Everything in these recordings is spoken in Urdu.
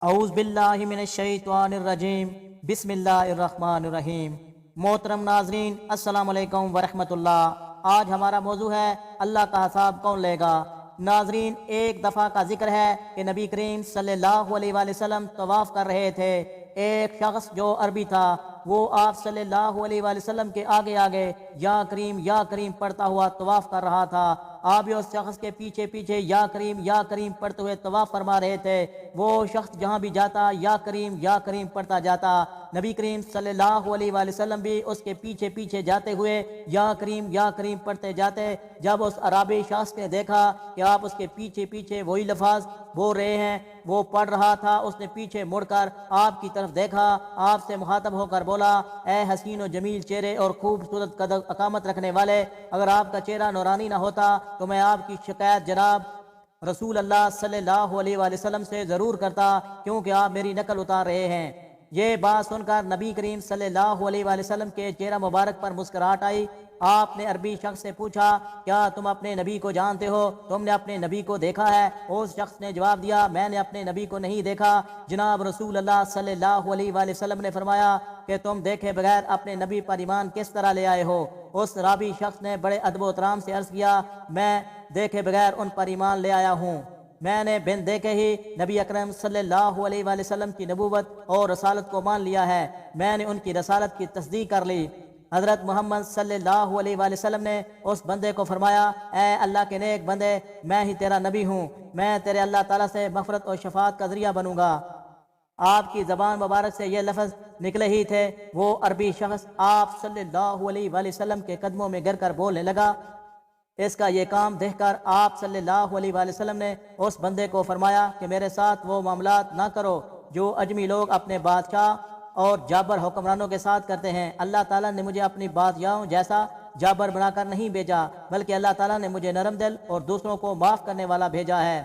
اعوذ باللہ من الشیطان الرجیم بسم اللہ الرحمن الرحیم۔ محترم ناظرین، السلام علیکم ورحمۃ اللہ۔ آج ہمارا موضوع ہے اللہ کا حساب کون لے گا۔ ناظرین، ایک دفعہ کا ذکر ہے کہ نبی کریم صلی اللہ علیہ وآلہ وسلم طواف کر رہے تھے۔ ایک شخص جو عربی تھا وہ آپ صلی اللہ علیہ وآلہ وسلم کے آگے آگے یا کریم پڑھتا ہوا طواف کر رہا تھا۔ آپ بھی اس شخص کے پیچھے پیچھے یا کریم پڑھتے ہوئے طواف فرما رہے تھے۔ وہ شخص جہاں بھی جاتا یا کریم پڑھتا جاتا۔ نبی کریم صلی اللہ علیہ وآلہ وسلم بھی اس کے پیچھے پیچھے جاتے ہوئے یا کریم پڑھتے جاتے۔ جب اس عربی شخص نے دیکھا کہ آپ اس کے پیچھے پیچھے وہی لفظ بول رہے ہیں، وہ پڑھ رہا تھا، اس نے پیچھے مڑ کر آپ کی طرف دیکھا، آپ سے مخاطب ہو کر بولا، اے حسین و جمیل چہرے اور خوبصورت قد اقامت رکھنے والے، اگر آپ کا چہرہ نورانی نہ ہوتا تو میں آپ کی شکایت جناب رسول اللہ صلی اللہ علیہ وآلہ وسلم سے ضرور کرتا، کیونکہ آپ میری نقل اتار رہے ہیں۔ یہ بات سن کر نبی کریم صلی اللہ علیہ وآلہ وسلم کے چہرہ مبارک پر مسکراہٹ آئی۔ آپ نے عربی شخص سے پوچھا، کیا تم اپنے نبی کو جانتے ہو؟ تم نے اپنے نبی کو دیکھا ہے؟ اس شخص نے جواب دیا، میں نے اپنے نبی کو نہیں دیکھا۔ جناب رسول اللہ صلی اللہ علیہ وآلہ وسلم نے فرمایا کہ تم دیکھے بغیر اپنے نبی پر ایمان کس طرح لے آئے ہو؟ اس رابی شخص نے بڑے ادب و احترام سے عرض کیا، میں دیکھے بغیر ان پر ایمان لے آیا ہوں۔ میں نے بن دیکھے ہی نبی اکرم صلی اللہ علیہ وآلہ وسلم کی نبوت اور رسالت کو مان لیا ہے، میں نے ان کی رسالت کی تصدیق کر لی۔ حضرت محمد صلی اللہ علیہ وآلہ وسلم نے اس بندے کو فرمایا، اے اللہ کے نیک بندے، میں ہی تیرا نبی ہوں، میں تیرے اللہ تعالیٰ سے مغفرت اور شفاعت کا ذریعہ بنوں گا۔ آپ کی زبان مبارک سے یہ لفظ نکلے ہی تھے، وہ عربی شخص آپ صلی اللہ علیہ وآلہ وسلم کے قدموں میں گر کر بولنے لگا۔ اس کا یہ کام دیکھ کر آپ صلی اللہ علیہ وآلہ وسلم نے اس بندے کو فرمایا کہ میرے ساتھ وہ معاملات نہ کرو جو اجمی لوگ اپنے بادشاہ اور جابر حکمرانوں کے ساتھ کرتے ہیں۔ اللہ تعالیٰ نے مجھے اپنی بادشاہوں جیسا جابر بنا کر نہیں بھیجا، بلکہ اللہ تعالیٰ نے مجھے نرم دل اور دوسروں کو معاف کرنے والا بھیجا ہے۔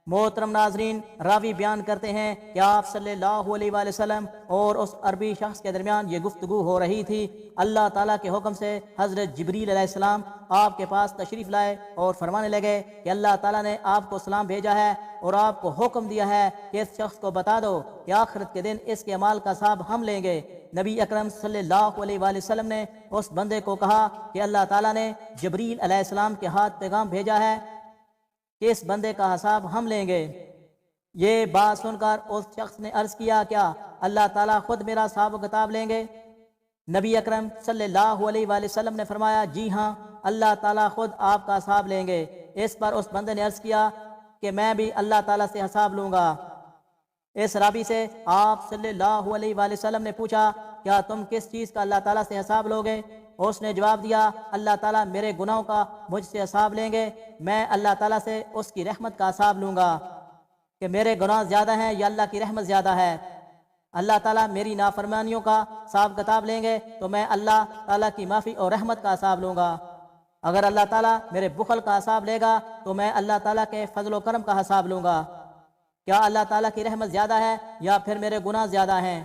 محترم ناظرین، راوی بیان کرتے ہیں کہ آپ صلی اللہ علیہ وآلہ وسلم اور اس عربی شخص کے درمیان یہ گفتگو ہو رہی تھی۔ اللہ تعالیٰ کے حکم سے حضرت جبریل علیہ السلام آپ کے پاس تشریف لائے اور فرمانے لگے کہ اللہ تعالیٰ نے آپ کو سلام بھیجا ہے اور آپ کو حکم دیا ہے کہ اس شخص کو بتا دو کہ آخرت کے دن اس کے اعمال کا حساب ہم لیں گے۔ نبی اکرم صلی اللہ علیہ وآلہ وسلم نے اس بندے کو کہا کہ اللہ تعالیٰ نے جبریل علیہ السلام کے ہاتھ پیغام بھیجا ہے کہ اس بندے کا حساب ہم لیں گے۔ یہ بات سن کر اس شخص نے عرض کیا، کیا اللہ تعالیٰ خود میرا حساب و کتاب لیں گے؟ نبی اکرم صلی اللہ علیہ وآلہ وسلم نے فرمایا، جی ہاں، اللہ تعالیٰ خود آپ کا حساب لیں گے۔ اس پر اس بندے نے عرض کیا کہ میں بھی اللہ تعالیٰ سے حساب لوں گا۔ اس رابی سے آپ صلی اللہ علیہ وآلہ وسلم نے پوچھا، کیا تم کس چیز کا اللہ تعالیٰ سے حساب لوگے؟ اس نے جواب دیا، اللہ تعالیٰ میرے گناہوں کا مجھ سے حساب لیں گے، میں اللہ تعالیٰ سے اس کی رحمت کا حساب لوں گا کہ میرے گناہ زیادہ ہیں یا اللہ کی رحمت زیادہ ہے۔ اللہ تعالیٰ میری نافرمانیوں کا حساب کتاب لیں گے تو میں اللہ تعالیٰ کی معافی اور رحمت کا حساب لوں گا۔ اگر اللہ تعالیٰ میرے بخل کا حساب لے گا تو میں اللہ تعالیٰ کے فضل و کرم کا حساب لوں گا۔ کیا اللہ تعالیٰ کی رحمت زیادہ ہے یا پھر میرے گناہ زیادہ ہیں؟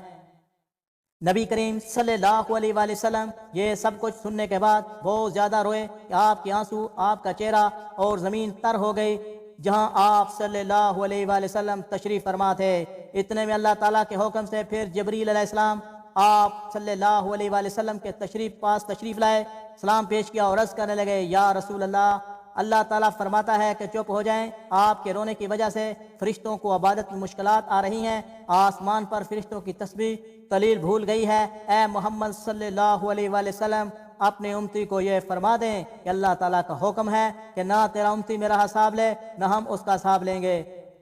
نبی کریم صلی اللہ علیہ وآلہ وسلم یہ سب کچھ سننے کے بعد بہت زیادہ روئے کہ آپ کے آنسو، آپ کا چہرہ اور زمین تر ہو گئی جہاں آپ صلی اللہ علیہ وآلہ وسلم تشریف فرما تھے۔ اتنے میں اللہ تعالیٰ کے حکم سے پھر جبریل علیہ السلام آپ صلی اللہ علیہ وآلہ وسلم کے تشریف لائے، سلام پیش کیا اور عرض کرنے لگے، یا رسول اللہ تعالیٰ فرماتا ہے کہ چپ ہو جائیں، آپ کے رونے کی وجہ سے فرشتوں کو عبادت میں مشکلات آ رہی ہیں، آسمان پر فرشتوں کی تسبیح تلیل بھول گئی ہے۔ اے محمد صلی اللہ علیہ وآلہ وسلم، اپنے امتی کو یہ فرما دیں کہ اللہ تعالیٰ کا حکم ہے کہ نہ تیرا امتی میرا حساب لے نہ ہم اس کا حساب لیں گے۔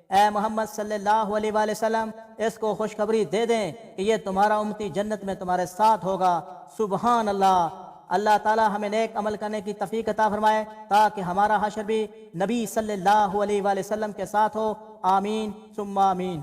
اے محمد صلی اللہ علیہ وآلہ وسلم، اس کو خوشخبری دے دیں کہ یہ تمہارا امتی جنت میں تمہارے ساتھ ہوگا۔ سبحان اللہ۔ اللہ تعالیٰ ہمیں نیک عمل کرنے کی توفیق عطا فرمائے تاکہ ہمارا حشر بھی نبی صلی اللہ علیہ وآلہ وسلم کے ساتھ ہو۔ آمین ثم آمین۔